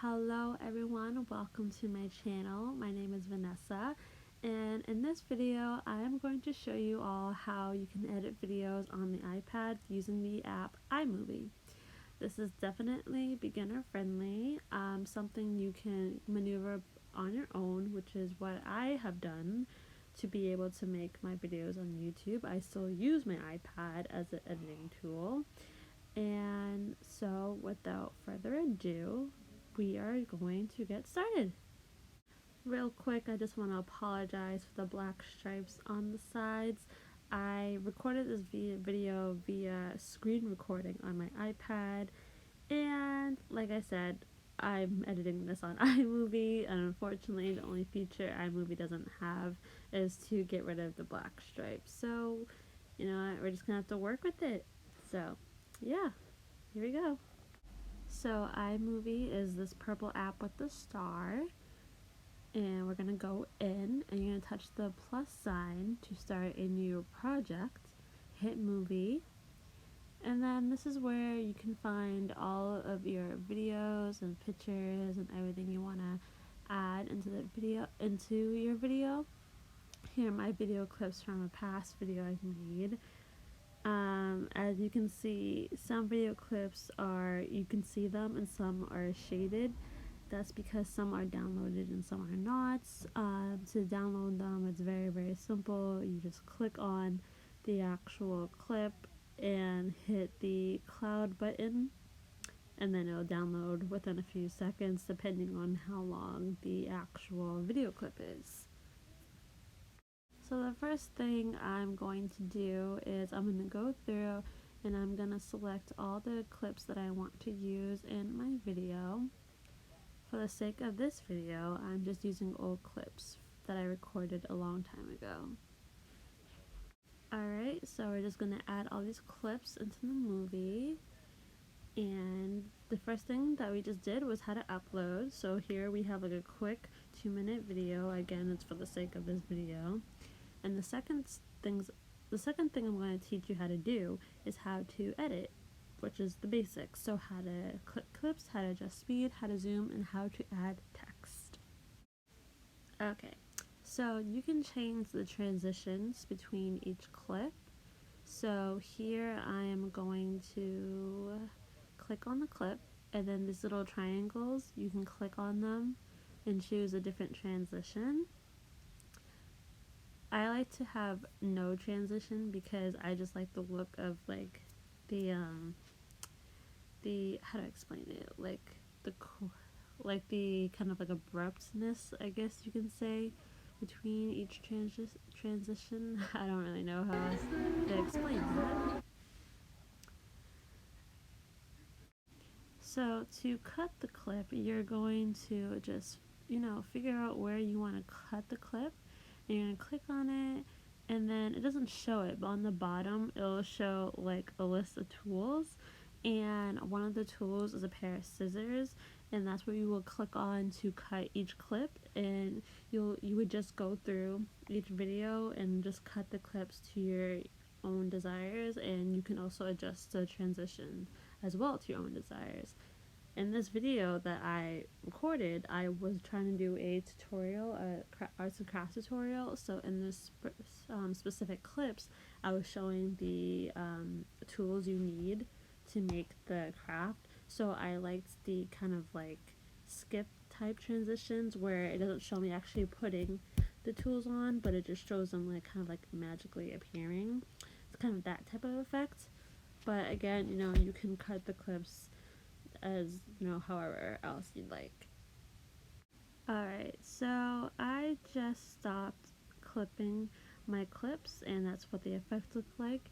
Hello everyone, welcome to my channel. My name is Vanessa, and in this video I am going to show you all how you can edit videos on the iPad using the app iMovie. This is definitely beginner friendly, something you can maneuver on your own, which is what I have done to be able to make my videos on YouTube. I still use my iPad as an editing tool. And so without further ado, we are going to get started. Real quick, I just want to apologize for the black stripes on the sides. I recorded this video via screen recording on my iPad, and like I said, I'm editing this on iMovie, and unfortunately the only feature iMovie doesn't have is to get rid of the black stripes. So, we're just gonna have to work with it. So, yeah, here we go. So iMovie is this purple app with the star, and we're gonna go in and you're gonna touch the plus sign to start a new project, hit movie, and then this is where you can find all of your videos and pictures and everything you want to add into your video. Here are my video clips from a past video I've made. As you can see, some video clips you can see them and some are shaded. That's because some are downloaded and some are not. To download them, it's very, very simple. You just click on the actual clip and hit the cloud button, and then it'll download within a few seconds depending on how long the actual video clip is. So the first thing I'm going to do is I'm going to go through and I'm going to select all the clips that I want to use in my video. For the sake of this video, I'm just using old clips that I recorded a long time ago. Alright, so we're just going to add all these clips into the movie. And the first thing that we just did was how to upload. So here we have like a quick 2-minute video. Again, it's for the sake of this video. And the second thing I'm going to teach you how to do is how to edit, which is the basics. So how to click clips, how to adjust speed, how to zoom, and how to add text. Okay, so you can change the transitions between each clip. So here I am going to click on the clip, and then these little triangles, you can click on them and choose a different transition. I like to have no transition because I just like the look of like the how to explain it, like the kind of like abruptness, I guess you can say, between each transition. I don't really know how else to explain that. So to cut the clip, you're going to just figure out where you want to cut the clip. And you're going to click on it, and then it doesn't show it, but on the bottom it'll show like a list of tools, and one of the tools is a pair of scissors, and that's what you will click on to cut each clip. And you would just go through each video and just cut the clips to your own desires, and you can also adjust the transition as well to your own desires. In this video that I recorded, I was trying to do a tutorial, arts and crafts tutorial. So in this specific clips, I was showing the tools you need to make the craft. So I liked the kind of like skip type transitions where it doesn't show me actually putting the tools on, but it just shows them like kind of like magically appearing. It's kind of that type of effect. But again, you can cut the clips as however else you'd like. Alright, so I just stopped clipping my clips, and that's what the effects look like.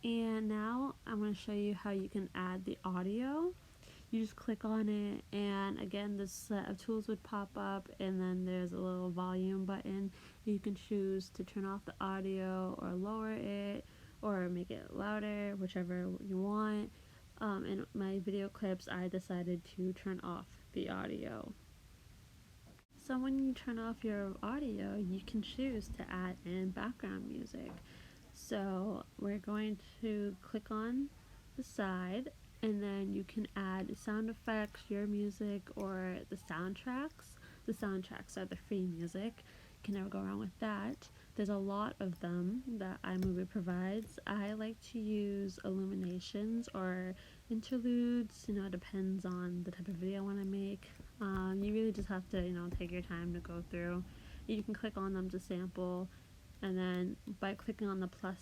And now I'm going to show you how you can add the audio. You just click on it, and again this set of tools would pop up, and then there's a little volume button. You can choose to turn off the audio or lower it or make it louder, whichever you want. In my video clips, I decided to turn off the audio. So when you turn off your audio, you can choose to add in background music. So we're going to click on the side, and then you can add sound effects, your music, or the soundtracks. The soundtracks are the free music. Can never go wrong with that. There's a lot of them that iMovie provides. I like to use illuminations or interludes. It depends on the type of video I want to make. You really just have to, take your time to go through. You can click on them to sample, and then by clicking on the plus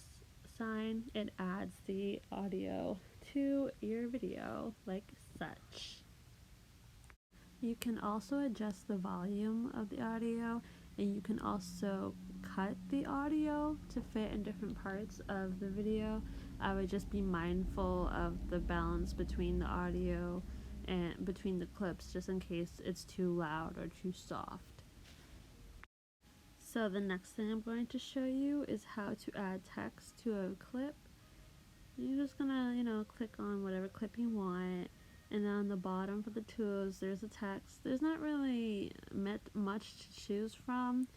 sign, it adds the audio to your video like such. You can also adjust the volume of the audio, and you can also cut the audio to fit in different parts of the video. I would just be mindful of the balance between the audio and between the clips, just in case it's too loud or too soft. So the next thing I'm going to show you is how to add text to a clip. You're just gonna, click on whatever clip you want, and then on the bottom for the tools, there's a text. There's not really much to choose from,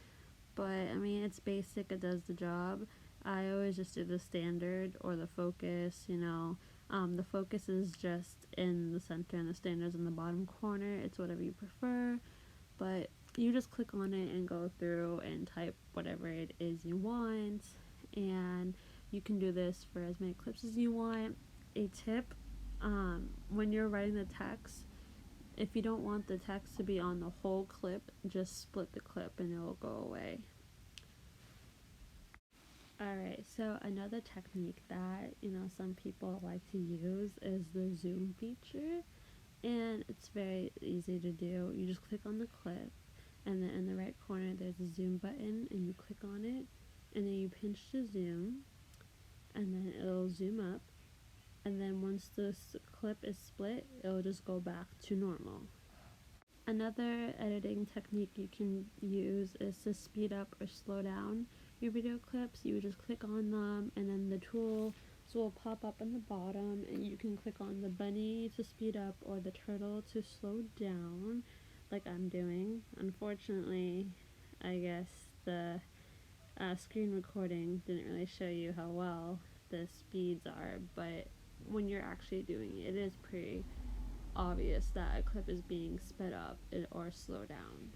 but I mean, it's basic, it does the job. I always just do the standard or the focus, the focus is just in the center and the standard's in the bottom corner. It's whatever you prefer, but you just click on it and go through and type whatever it is you want, and you can do this for as many clips as you want. A tip, when you're writing the text, if you don't want the text to be on the whole clip, just split the clip and it will go away. Alright, so another technique that, some people like to use is the zoom feature, and it's very easy to do. You just click on the clip, and then in the right corner there's a zoom button, and you click on it, and then you pinch to zoom, and then it'll zoom up, and then once this clip is split, it'll just go back to normal. Another editing technique you can use is to speed up or slow down your video clips. You would just click on them, and then the tools will pop up in the bottom, and you can click on the bunny to speed up or the turtle to slow down, like I'm doing. Unfortunately, I guess the screen recording didn't really show you how well the speeds are, but when you're actually doing it, it is pretty obvious that a clip is being sped up or slowed down.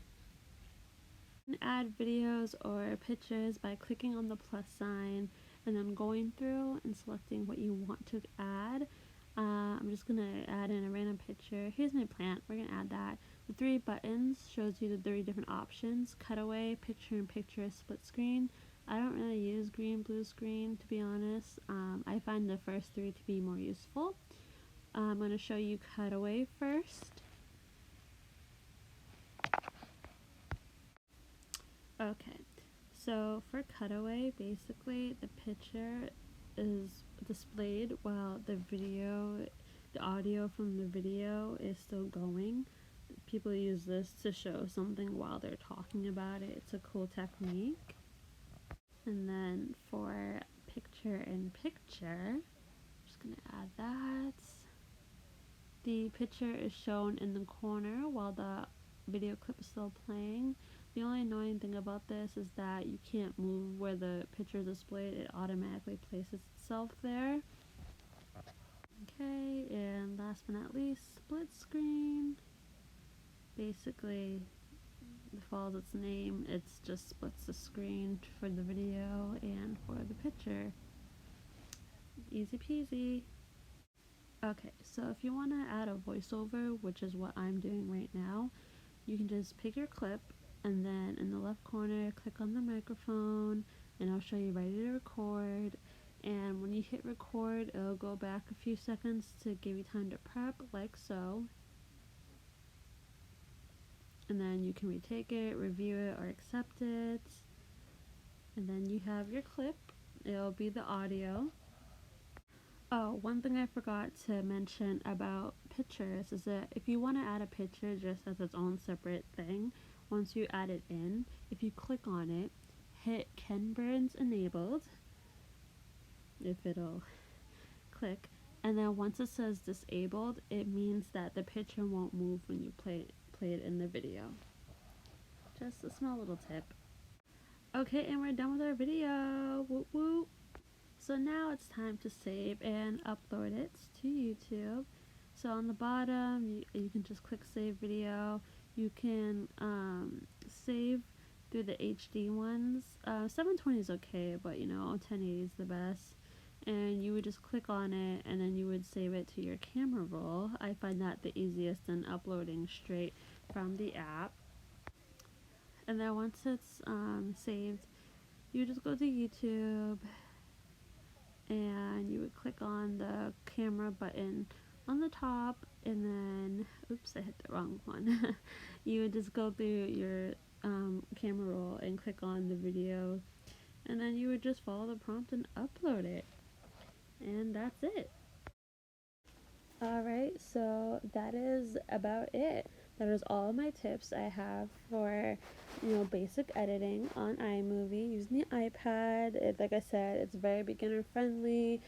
You can add videos or pictures by clicking on the plus sign and then going through and selecting what you want to add. I'm just going to add in a random picture. Here's my plant. We're going to add that. The 3 buttons shows you the 3 different options: cutaway, picture-in-picture, split screen. I don't really use green, blue screen, to be honest. I find the first 3 to be more useful. I'm going to show you cutaway first. Okay, so for cutaway, basically the picture is displayed while the audio from the video is still going. People use this to show something while they're talking about it. It's a cool technique. And then for picture-in-picture, I'm just going to add that. The picture is shown in the corner while the video clip is still playing. The only annoying thing about this is that you can't move where the picture is displayed. It automatically places itself there. Okay, and last but not least, split screen. Basically, it follows its name. It just splits the screen for the video and for the picture. Easy peasy. Okay, so if you want to add a voiceover, which is what I'm doing right now, you can just pick your clip, and then in the left corner, click on the microphone, and I'll show you ready to record. And when you hit record, it'll go back a few seconds to give you time to prep, like so. And then you can retake it, review it, or accept it. And then you have your clip. It'll be the audio. Oh, one thing I forgot to mention about pictures is that if you want to add a picture just as its own separate thing, once you add it in, if you click on it, hit Ken Burns enabled, if it'll click, and then once it says disabled, it means that the picture won't move when you play it in the video. Just a small little tip. Okay, and we're done with our video. Whoop whoop. So now it's time to save and upload it to YouTube. So on the bottom, you can just click save video. You can save through the HD ones. 720 is okay, but 1080 is the best. And you would just click on it, and then you would save it to your camera roll. I find that the easiest than uploading straight from the app. And then once it's saved, you just go to YouTube, and you would click on the camera button on the top, and then oops, I hit the wrong one. You would just go through your camera roll and click on the video, and then you would just follow the prompt and upload it, and that's it. Alright, so that is about it. That is all my tips I have for, basic editing on iMovie using the iPad. Like I said, it's very beginner friendly.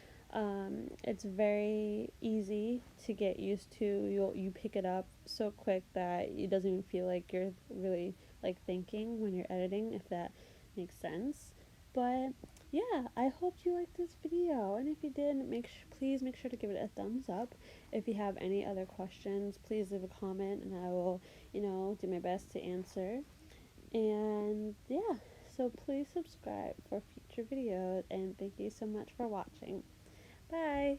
It's very easy to get used to. You pick it up so quick that it doesn't even feel like you're really like thinking when you're editing, if that makes sense. But yeah, I hope you liked this video, and if you did, please make sure to give it a thumbs up. If you have any other questions, please leave a comment, and I will, do my best to answer. And yeah, so please subscribe for future videos, and thank you so much for watching. Bye!